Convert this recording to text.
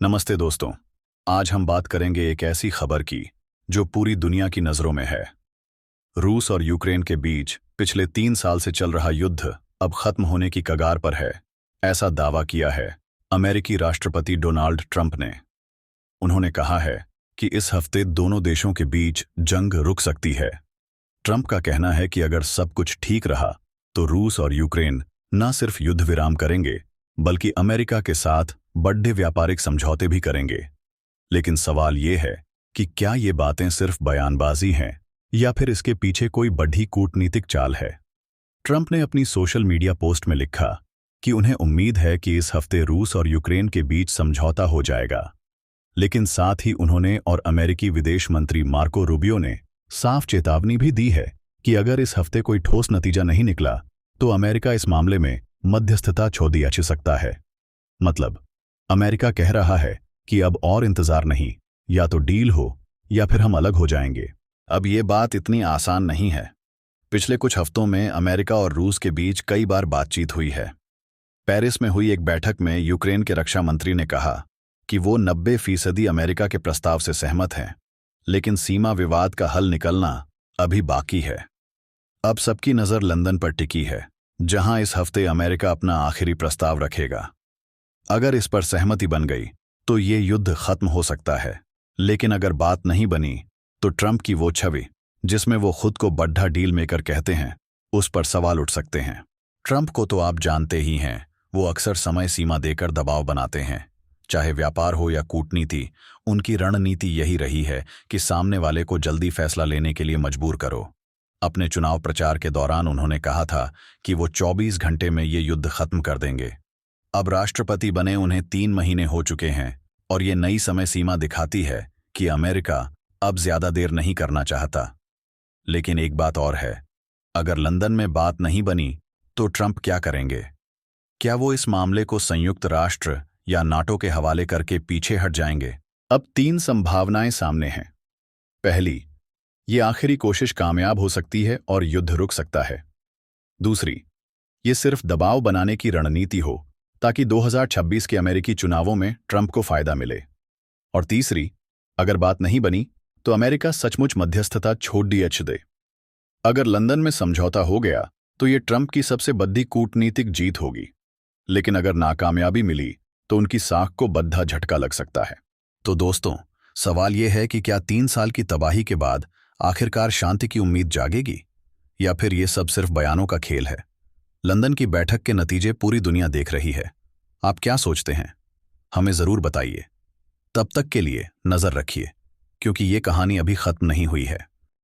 नमस्ते दोस्तों। आज हम बात करेंगे एक ऐसी खबर की जो पूरी दुनिया की नज़रों में है। रूस और यूक्रेन के बीच पिछले 3 साल से चल रहा युद्ध अब खत्म होने की कगार पर है, ऐसा दावा किया है अमेरिकी राष्ट्रपति डोनाल्ड ट्रंप ने। उन्होंने कहा है कि इस हफ्ते दोनों देशों के बीच जंग रुक सकती है। ट्रंप का कहना है कि अगर सब कुछ ठीक रहा तो रूस और यूक्रेन न सिर्फ युद्ध विराम करेंगे बल्कि अमेरिका के साथ बड़े व्यापारिक समझौते भी करेंगे। लेकिन सवाल ये है कि क्या ये बातें सिर्फ बयानबाजी हैं या फिर इसके पीछे कोई बड़ी कूटनीतिक चाल है। ट्रंप ने अपनी सोशल मीडिया पोस्ट में लिखा कि उन्हें उम्मीद है कि इस हफ्ते रूस और यूक्रेन के बीच समझौता हो जाएगा, लेकिन साथ ही उन्होंने और अमेरिकी विदेश मंत्री मार्को रूबियो ने साफ चेतावनी भी दी है कि अगर इस हफ्ते कोई ठोस नतीजा नहीं निकला तो अमेरिका इस मामले में मध्यस्थता छोड़ दिया जा सकता है। मतलब अमेरिका कह रहा है कि अब और इंतजार नहीं, या तो डील हो या फिर हम अलग हो जाएंगे। अब ये बात इतनी आसान नहीं है। पिछले कुछ हफ्तों में अमेरिका और रूस के बीच कई बार बातचीत हुई है। पेरिस में हुई एक बैठक में यूक्रेन के रक्षा मंत्री ने कहा कि वो 90% अमेरिका के प्रस्ताव से सहमत हैं, लेकिन सीमा विवाद का हल निकलना अभी बाकी है। अब सबकी नज़र लंदन पर टिकी है, जहां इस हफ्ते अमेरिका अपना आखिरी प्रस्ताव रखेगा। अगर इस पर सहमति बन गई तो ये युद्ध खत्म हो सकता है, लेकिन अगर बात नहीं बनी तो ट्रंप की वो छवि जिसमें वो खुद को बड़ा डील मेकर कहते हैं, उस पर सवाल उठ सकते हैं। ट्रंप को तो आप जानते ही हैं, वो अक्सर समय सीमा देकर दबाव बनाते हैं, चाहे व्यापार हो या कूटनीति। उनकी रणनीति यही रही है कि सामने वाले को जल्दी फैसला लेने के लिए मजबूर करो। अपने चुनाव प्रचार के दौरान उन्होंने कहा था कि वो 24 घंटे में ये युद्ध खत्म कर देंगे। अब राष्ट्रपति बने उन्हें 3 महीने हो चुके हैं और ये नई समय सीमा दिखाती है कि अमेरिका अब ज्यादा देर नहीं करना चाहता। लेकिन एक बात और है, अगर लंदन में बात नहीं बनी तो ट्रंप क्या करेंगे? क्या वो इस मामले को संयुक्त राष्ट्र या नाटो के हवाले करके पीछे हट जाएंगे? अब 3 संभावनाएं सामने हैं। पहली, ये आखिरी कोशिश कामयाब हो सकती है और युद्ध रुक सकता है। दूसरी, ये सिर्फ दबाव बनाने की रणनीति हो ताकि 2026 के अमेरिकी चुनावों में ट्रंप को फायदा मिले। और तीसरी, अगर बात नहीं बनी तो अमेरिका सचमुच मध्यस्थता छोड़ दे। अगर लंदन में समझौता हो गया तो ये ट्रंप की सबसे बड़ी कूटनीतिक जीत होगी, लेकिन अगर नाकामयाबी मिली तो उनकी साख को बड़ा झटका लग सकता है। तो दोस्तों, सवाल ये है कि क्या 3 साल की तबाही के बाद आखिरकार शांति की उम्मीद जागेगी, या फिर ये सब सिर्फ बयानों का खेल है? लंदन की बैठक के नतीजे पूरी दुनिया देख रही है। आप क्या सोचते हैं? हमें ज़रूर बताइए। तब तक के लिए नज़र रखिए, क्योंकि ये कहानी अभी ख़त्म नहीं हुई है।